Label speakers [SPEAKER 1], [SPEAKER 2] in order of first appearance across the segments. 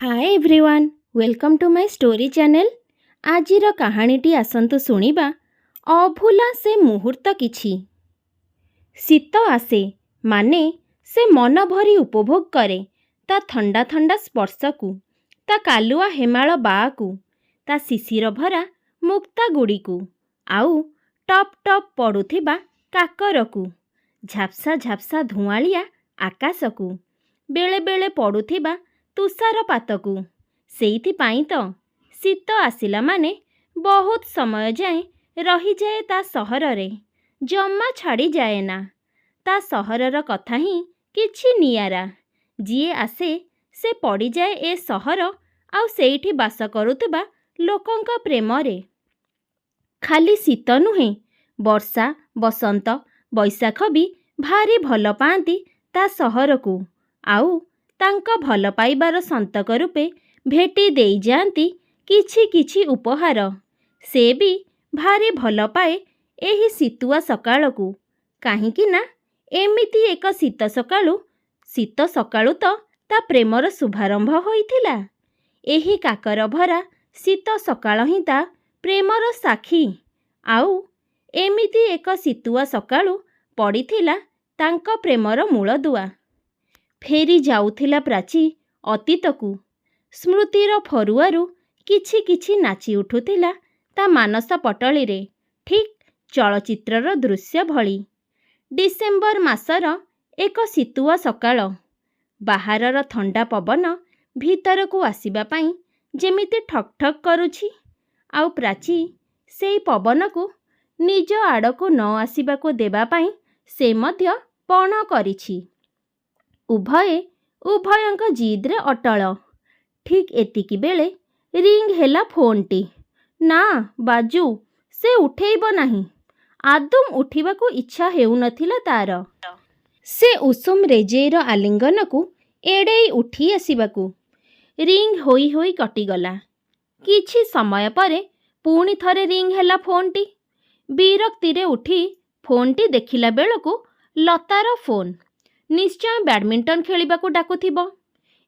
[SPEAKER 1] Hi everyone, welcome to my story channel. आजिर कहानीटी आसंतु शुणिबा अभूला से मुहूर्त किछि। शीत आसे माने से मन भरी उपभोग करे ता ठंडा ठंडा स्पर्श को, ता कालुआ हेमाल बाकू, ता शिशिर भरा मुक्ता गुड़ी को, आउ टप टप पड़ुथिबा काकर को, झाप्सा झाप्सा धुआलिया आकाश को, बेले बेले पड़ुथिबा तुषारपात को। सेइथिपाई तो शीत आसिला माने बहुत समय जाए रही जाए ता सहर रे, जमा छाड़ी जाए ना। ता सहरर कथा ही किछि नियारा। जिए आसे से पड़ी जाए ए सहर आउ सेइठी बास करुथिबा लोकंका प्रेम रे। खाली शीत नुहे, वर्षा बसंत बैशाख भी भारी भल पाती ता सहर को, आउ तांका भल पाइबार संतक रूपे भेटी देई जाती किछि किछि उपहार। से भी भारी भल पाए एही शीतुआ सकाळ को, काहींकि ना एमिति एक शीत सकाळु तो ता प्रेमर शुभारंभ होइथिला। एही काकर भरा शीत सकाळ ही ता प्रेमर साक्षी। आउ एमिति एक शीतुआ सकाळु पड़िथिला तांका प्रेमर मूलदुआ। फेरी जाउथिला प्राची अतीत को, स्मृतिर फरुआरू किछि किछि नाची उठुथिला ता मानस पटली रे, ठीक चलचित्रर दृश्य भली। डिसेम्बर मासर एक शीतुआ सकाळ, बाहारर ठंडा पवन भीतर को आसीबा पाई जेमिति ठक ठक करुछि, आउ प्राची सेई पवन को निज आड़को न आसीबाको देबा पाई से मध्य पण करिछि। उभयंक जिद्रे अटल। ठीक एतिकी बेले रिंग हेला फोनटी। ना बाजू से उठेइब नाही। आदम उठिबाको इच्छा हेउ नथिला तार। से उषुम रेजेर आलिंगन को एड़ेई उठी आसीबाको। रिंग होई होई कटिगला। किछि समय परे पुणी थरे रिंग हेला फोनटी। विरक्तिरे उठी फोनटी देखिला बेलको लतार फोन। निश्चय बैडमिंटन खेलिबाको डाकुथिबो।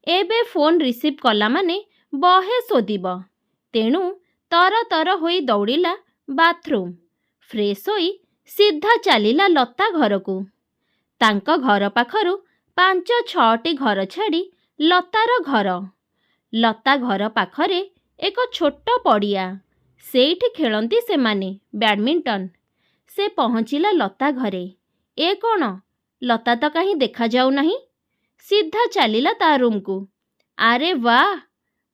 [SPEAKER 1] एबे फोन रिसीव कला माने बहे सोदिब। तेणु तर तर होई दौड़िला बाथरूम। फ्रेश होई सीधा चलिला लता घर को। तांको घर पाखरु 5-6टी घर छाड़ी लतार घर। लता घर पाखरे एक छोट पड़िया। सेठी खेलंती सेमाने बैडमिंटन। से पहुँचिला लता घरे। ए कौन? लता तो कहीं देखा जाऊ नहीं। सीधा चलिला ता रूम को। अरे वाह,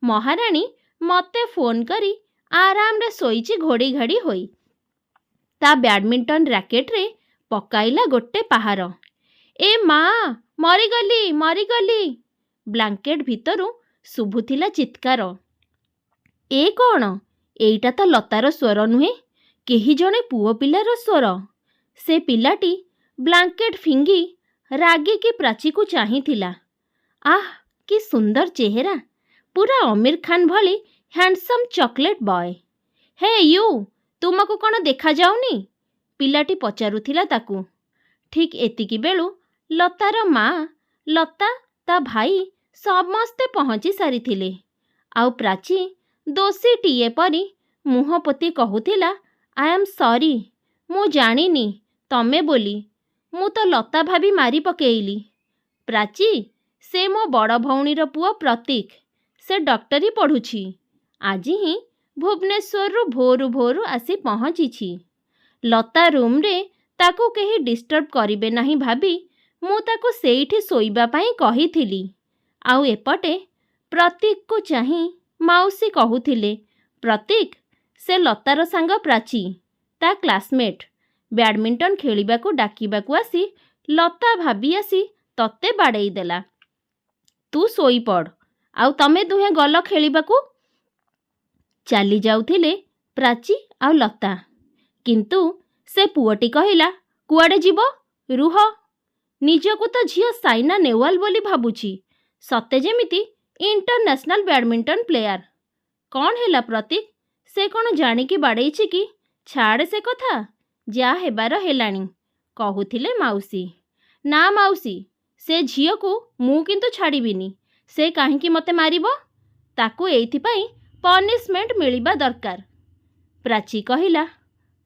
[SPEAKER 1] महाराणी मते फोन करी आराम रे सोईची घोड़ी घाड़ी होई। ता बैडमिंटन रैकेट रे पकाइला गोटे पहार। ए माँ, मरीगली मरीगली। ब्लैंकेट भितरु शुभुथिला चित्कार। ए कौन? एइटा तो लतार स्वर नुहे, केही जणे पुओ पिलार स्वर। से पिलाटी ब्लैंकेट फिंगी रागी की प्राची को चाहिथिला। आह, कि सुंदर चेहरा, पूरा आमिर खान भली handsome chocolate boy. Hey you, तुमको कौन देखा जाउनी? पिलाटी पचारुथिला ताकू। ठीक एतिकी बेलू लतार माँ, लता ता भाई समस्ते पहुँची सारिथिले। आउ प्राची दोषी टीए परी मुह पोती कहूथिला, आई एम सॉरी, मु जानिनी तमे बोली। मु तो लता भाभी मारी पकेइली। प्राची, से मो बड़ भौणीर पुओ प्रतीक। से डॉक्टरी पढ़ुछि। आजी ही भुवनेश्वर भोरु भोरु आसी पहुँची। लता रूम रे ताकू केही डिस्टर्ब करिबे नाही भाबी मु ताकू सेइठी सोइबा पाई कहिथिली। आउ एपटे प्रतीक को चाही माउसी कहूथिले, प्रतीक, से लतार सांग प्राची, ता क्लासमेट। बैडमिंटन खेलिबाकू डाकिबाकू आसी लता भाभी आसी तते बाड़ेई देला। तू सोई पड़, आउ तमे दुहे गल खेलिबाकू। चली जाउथिले प्राची आउ लता। किंतु से पुअटी कहिला, कुआडे जीवो? रुह, निजको तो झियो साइना नेहवाल बोली भाबुची, सते जेमिति इंटरनेशनल बैडमिंटन प्लेयर। कौन हेला प्रतीक? से कौन जानिकी बाड़ेइछि कि? छाड़े से कथा, जा हेबार हेलाणी, कहूथिले माउसी। ना माउसी, से झियो को मु किंतु छाड़िबिनी। से काहींकी मते मारिबो? ତାକୁ ଏଇଥିପାଇଁ ପନିଶମେଣ୍ଟ ମିଳିବା ଦରକାର। ପ୍ରାଚୀ କହିଲା,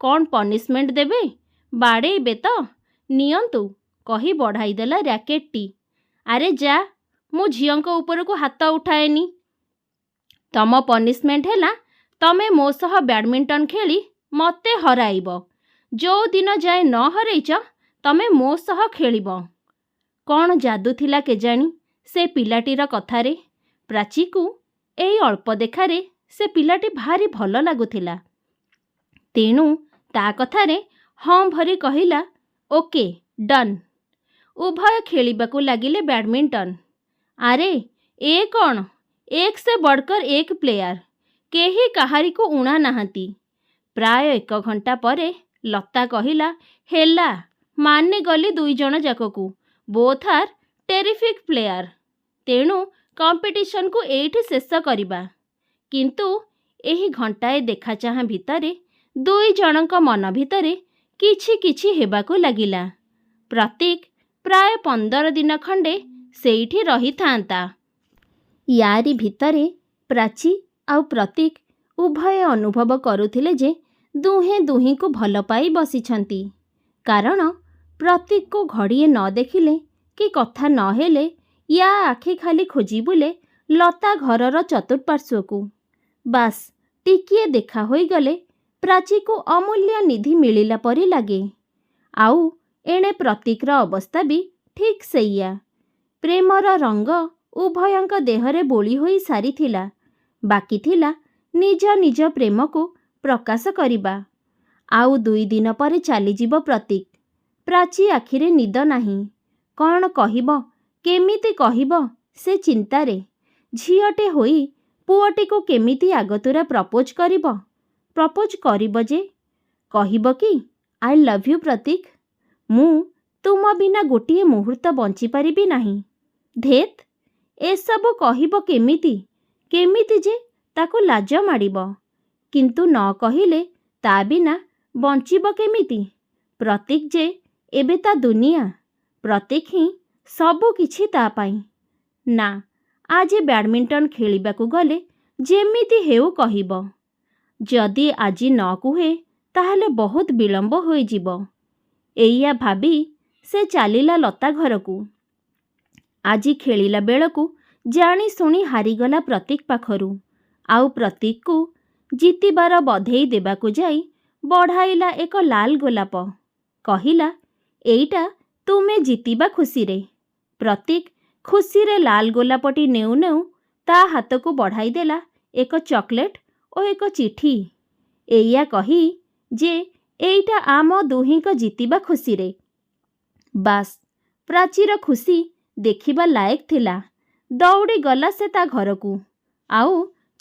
[SPEAKER 1] କ'ଣ ପନିଶମେଣ୍ଟ ଦେବେ? ବାଡ଼େଇବେ ତ? ନିଅନ୍ତୁ କହି ବଢ଼ାଇଦେଲା ର୍ୟାକେଟଟି। ଆରେ ଯା, ମୁଁ ଝିଅଙ୍କ ଉପରକୁ ହାତ ଉଠାଏନି। ତମ ପନିଶମେଣ୍ଟ ହେଲା ତମେ ମୋ ସହ ବ୍ୟାଡ଼ମିଣ୍ଟନ ଖେଳି ମୋତେ ହରାଇବ। ଯେଉଁ ଦିନ ଯାଏ ନ ହରେଇଛ ତମେ ମୋ ସହ ଖେଳିବ। କ'ଣ ଯାଦୁ ଥିଲା କେଜାଣି ସେ ପିଲାଟିର କଥାରେ। ପ୍ରାଚୀକୁ ଏଇ ଅଳ୍ପ ଦେଖାରେ ସେ ପିଲାଟି ଭାରି ଭଲ ଲାଗୁଥିଲା। ତେଣୁ ତା କଥାରେ ହଁ ଭରି କହିଲା, ଓକେ ଡନ୍। ଉଭୟ ଖେଳିବାକୁ ଲାଗିଲେ ବ୍ୟାଡ଼ମିଣ୍ଟନ। ଆରେ ଏ କ'ଣ, ଏକ ସେ ବଡ଼କର ଏକ ପ୍ଲେୟାର। କେହି କାହାରିକୁ ଉଣା ନାହାନ୍ତି। ପ୍ରାୟ 1 ଘଣ୍ଟା ପରେ ଲତା କହିଲା, ହେଲା, ମାନିଗଲି 2 ଜଣ ଯାକକୁ। ବୋଥ୍ ଆର୍ ଟେରିଫିକ୍ ପ୍ଲେୟାର। ତେଣୁ କମ୍ପିଟିସନକୁ ଏଇଠି ଶେଷ କରିବା। କିନ୍ତୁ ଏହି ଘଣ୍ଟାଏ ଦେଖାଚାହାଁ ଭିତରେ 2 ଜଣଙ୍କ ମନ ଭିତରେ କିଛି କିଛି ହେବାକୁ ଲାଗିଲା। ପ୍ରତୀକ ପ୍ରାୟ 15 ଦିନ ଖଣ୍ଡେ ସେଇଠି ରହିଥାନ୍ତା। ୟାରି ଭିତରେ ପ୍ରାଚୀ ଆଉ ପ୍ରତୀକ ଉଭୟ ଅନୁଭବ କରୁଥିଲେ ଯେ ଦୁହେଁ ଦୁହିଁଙ୍କୁ ଭଲ ପାଇ ବସିଛନ୍ତି। କାରଣ ପ୍ରତୀକକୁ ଘଡ଼ିଏ ନ ଦେଖିଲେ କି କଥା ନ ହେଲେ ୟା ଆଖି ଖାଲି ଖୋଜି ବୁଲେ ଲତା ଘରର ଚତୁଃପାର୍ଶ୍ୱକୁ। ବାସ୍ ଟିକିଏ ଦେଖା ହୋଇଗଲେ ପ୍ରାଚୀକୁ ଅମୂଲ୍ୟ ନିଧି ମିଳିଲା ପରି ଲାଗେ। ଆଉ ଏଣେ ପ୍ରତୀକର ଅବସ୍ଥା ବି ଠିକ୍ ସେଇଆ। ପ୍ରେମର ରଙ୍ଗ ଉଭୟଙ୍କ ଦେହରେ ବୋଳି ହୋଇ ସାରିଥିଲା। ବାକି ଥିଲା ନିଜ ନିଜ ପ୍ରେମକୁ ପ୍ରକାଶ କରିବା। ଆଉ 2 ଦିନ ପରେ ଚାଲିଯିବ ପ୍ରତୀକ। ପ୍ରାଚୀ ଆଖିରେ ନିଦ ନାହିଁ। କ'ଣ କହିବ, କେମିତି କହିବ ସେ ଚିନ୍ତାରେ। ଝିଅଟେ ହୋଇ ପୁଅଟିକୁ କେମିତି ଆଗତୁରା ପ୍ରପୋଜ କରିବ? ପ୍ରପୋଜ କରିବ ଯେ କହିବ କି, ଆଇ ଲଭ୍ ୟୁ ପ୍ରତୀକ, ମୁଁ ତୁମ ବିନା ଗୋଟିଏ ମୁହୂର୍ତ୍ତ ବଞ୍ଚିପାରିବି ନାହିଁ। ଧେତ୍, ଏସବୁ କହିବ କେମିତି? କେମିତି ଯେ ତାକୁ ଲାଜ ମାଡ଼ିବ। କିନ୍ତୁ ନ କହିଲେ ତା ବିନା ବଞ୍ଚିବ କେମିତି? ପ୍ରତୀକ ଯେ ଏବେ ତା ଦୁନିଆ। ପ୍ରତୀକ ହିଁ ସବୁ କିଛି ତା ପାଇଁ। ନା, ଆଜି ବ୍ୟାଡ଼ମିଣ୍ଟନ ଖେଳିବାକୁ ଗଲେ ଯେମିତି ହେଉ କହିବ। ଯଦି ଆଜି ନ କୁହେ ତାହେଲେ ବହୁତ ବିଳମ୍ବ ହୋଇଯିବ। ଏଇଆ ଭାବି ସେ ଚାଲିଲା ଲତା ଘରକୁ। ଆଜି ଖେଳିଲା ବେଳକୁ ଜାଣିଶୁଣି ହାରିଗଲା ପ୍ରତୀକ ପାଖରୁ। ଆଉ ପ୍ରତୀକକୁ ଜିତିବାର ବଧେଇ ଦେବାକୁ ଯାଇ ବଢ଼ାଇଲା ଏକ ଲାଲ ଗୋଲାପ। କହିଲା, ଏଇଟା ତୁମେ ଜିତିବା ଖୁସିରେ। ପ୍ରତୀକ ଖୁସିରେ ଲାଲ ଗୋଲାପଟି ନେଉ ନେଉ ତା ହାତକୁ ବଢ଼ାଇଦେଲା ଏକ ଚକୋଲେଟ ଓ ଏକ ଚିଠି। ଏଇଆ କହି ଯେ ଏଇଟା ଆମ ଦୁହିଁଙ୍କ ଜିତିବା ଖୁସିରେ। ବାସ୍, ପ୍ରାଚୀର ଖୁସି ଦେଖିବା ଲାୟକ ଥିଲା। ଦୌଡ଼ି ଗଲା ସେ ତା ଘରକୁ। ଆଉ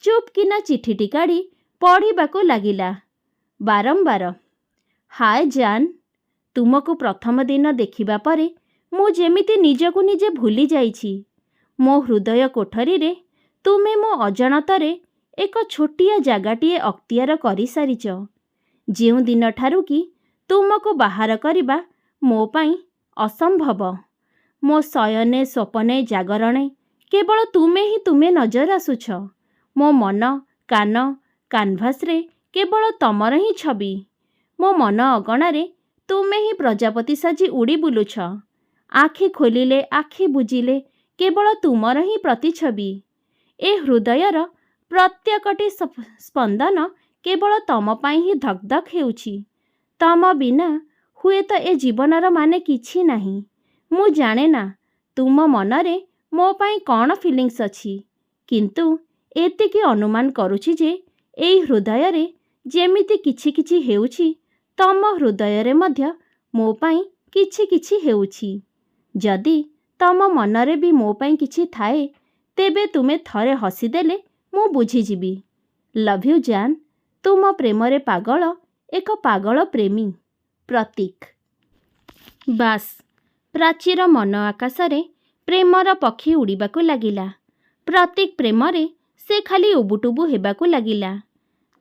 [SPEAKER 1] ଚୁପକିନା ଚିଠିଟି କାଢ଼ି ପଢ଼ିବାକୁ ଲାଗିଲା। ବାରମ୍ବାର, ହାୟ ଜାନ୍, ତୁମକୁ ପ୍ରଥମ ଦିନ ଦେଖିବା ପରେ ମୁଁ ଯେମିତି ନିଜକୁ ନିଜେ ଭୁଲି ଯାଇଛି। ମୋ ହୃଦୟ କୋଠରୀରେ ତୁମେ ମୋ ଅଜାଣତରେ ଏକ ଛୋଟିଆ ଜାଗାଟିଏ ଅକ୍ତିଆର କରିସାରିଛ। ଯେଉଁ ଦିନଠାରୁ କି ତୁମକୁ ବାହାର କରିବା ମୋ ପାଇଁ ଅସମ୍ଭବ। ମୋ ଶୟନେ ସ୍ୱପନେ ଜାଗରଣେ କେବଳ ତୁମେ ହିଁ ତୁମେ ନଜର ଆସୁଛ। ମୋ ମନ କାନ କାନଭାସରେ କେବଳ ତମର ହିଁ ଛବି। ମୋ ମନ ଅଗଣାରେ ତୁମେ ହିଁ ପ୍ରଜାପତି ସାଜି ଉଡ଼ି ବୁଲୁଛ। ଆଖି ଖୋଲିଲେ ଆଖି ବୁଜିଲେ କେବଳ ତୁମର ହିଁ ପ୍ରତିଛବି। ଏ ହୃଦୟର ପ୍ରତ୍ୟେକଟି ସ୍ପନ୍ଦନ କେବଳ ତମ ପାଇଁ ହିଁ ଧକ୍ ଧକ୍ ହେଉଛି। ତମ ବିନା ହୁଏତ ଏ ଜୀବନର ମାନେ କିଛି ନାହିଁ। ମୁଁ ଜାଣେ ନା ତୁମ ମନରେ ମୋ ପାଇଁ କ'ଣ ଫିଲିଂସ୍ ଅଛି। କିନ୍ତୁ ଏତିକି ଅନୁମାନ କରୁଛି ଯେ ଏଇ ହୃଦୟରେ ଯେମିତି କିଛି କିଛି ହେଉଛି, ତମ ହୃଦୟରେ ମଧ୍ୟ ମୋ ପାଇଁ କିଛି କିଛି ହେଉଛି। ଯଦି ତମ ମନରେ ବି ମୋ ପାଇଁ କିଛି ଥାଏ, ତେବେ ତୁମେ ଥରେ ହସିଦେଲେ ମୁଁ ବୁଝିଯିବି। ଲଭ୍ ୟୁ ଜାନ୍, ତୁମ ପ୍ରେମରେ ପାଗଳ ଏକ ପାଗଳ ପ୍ରେମୀ। ପ୍ରତୀକ। ବାସ୍, ପ୍ରାଚୀର ମନ ଆକାଶରେ ପ୍ରେମର ପକ୍ଷୀ ଉଡ଼ିବାକୁ ଲାଗିଲା। ପ୍ରତୀକ ପ୍ରେମରେ ସେ ଖାଲି ଉବୁଟୁବୁ ହେବାକୁ ଲାଗିଲା।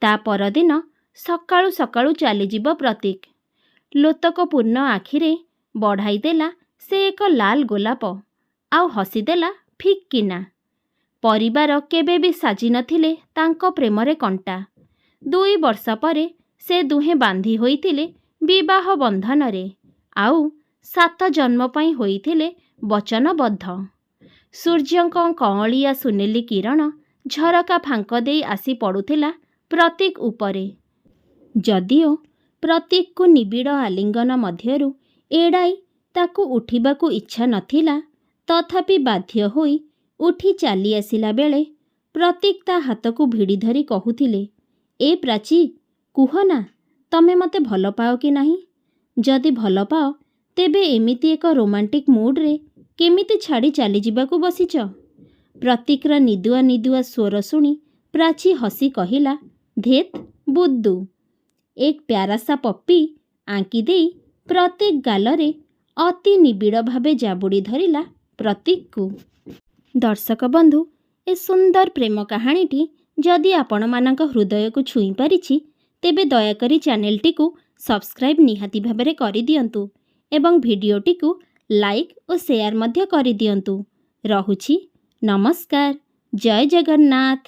[SPEAKER 1] ତା ପରଦିନ ସକାଳୁ ସକାଳୁ ଚାଲିଯିବ ପ୍ରତୀକ। ଲୋତକପୂର୍ଣ୍ଣ ଆଖିରେ ବଢ଼ାଇଦେଲା ସେ ଏକ ଲାଲ ଗୋଲାପ ଆଉ ହସିଦେଲା ଫିକ୍ କିନା। ପରିବାର କେବେ ବି ସାଜି ନଥିଲେ ତାଙ୍କ ପ୍ରେମରେ କଣ୍ଟା। 2 ବର୍ଷ ପରେ ସେ ଦୁହେଁ ବାନ୍ଧି ହୋଇଥିଲେ ବିବାହ ବନ୍ଧନରେ, ଆଉ 7 ଜନ୍ମ ପାଇଁ ହୋଇଥିଲେ ବଚନବଦ୍ଧ। ସୂର୍ଯ୍ୟଙ୍କ କଅଁଳିଆ ସୁନେଲି କିରଣ ଝରକା ଫାଙ୍କ ଦେଇ ଆସି ପଡ଼ୁଥିଲା ପ୍ରତୀକ ଉପରେ। ଯଦିଓ ପ୍ରତୀକକୁ ନିବିଡ଼ ଆଲିଙ୍ଗନ ମଧ୍ୟରୁ ଏଡ଼ାଇ ତାକୁ ଉଠିବାକୁ ଇଚ୍ଛା ନଥିଲା, ତଥାପି ବାଧ୍ୟ ହୋଇ ଉଠି ଚାଲି ଆସିଲା ବେଳେ ପ୍ରତୀକ ତା ହାତକୁ ଭିଡ଼ି ଧରି କହୁଥିଲେ, ଏ ପ୍ରାଚୀ, କୁହ ନା, ତମେ ମୋତେ ଭଲ ପାଅ କି ନାହିଁ? ଯଦି ଭଲ ପାଅ, ତେବେ ଏମିତି ଏକ ରୋମାଣ୍ଟିକ୍ ମୁଡ଼୍ରେ କେମିତି ଛାଡ଼ି ଚାଲିଯିବାକୁ ବସିଛ? ପ୍ରତୀକର ନିଦୁଆ ନିଦୁଆ ସ୍ୱର ଶୁଣି ପ୍ରାଚୀ ହସି କହିଲା, ଧେତ୍ ବୁଦ୍ଦୁ। ଏକ ପ୍ୟାରାସା ପପି ଆଙ୍କି ଦେଇ ପ୍ରତୀକ ଗାଲରେ ଅତି ନିବିଡ଼ ଭାବେ ଜାବୁଡ଼ି ଧରିଲା ପ୍ରତୀକକୁ। ଦର୍ଶକ ବନ୍ଧୁ, ଏ ସୁନ୍ଦର ପ୍ରେମ କାହାଣୀଟି ଯଦି ଆପଣମାନଙ୍କ ହୃଦୟକୁ ଛୁଇଁ ପାରିଛି, ତେବେ ଦୟାକରି ଚ୍ୟାନେଲଟିକୁ ସବସ୍କ୍ରାଇବ୍ ନିହାତି ଭାବରେ କରିଦିଅନ୍ତୁ ଏବଂ ଭିଡ଼ିଓଟିକୁ ଲାଇକ୍ ଓ ସେୟାର ମଧ୍ୟ କରିଦିଅନ୍ତୁ। ରହୁଛି, ନମସ୍କାର। ଜୟ ଜଗନ୍ନାଥ।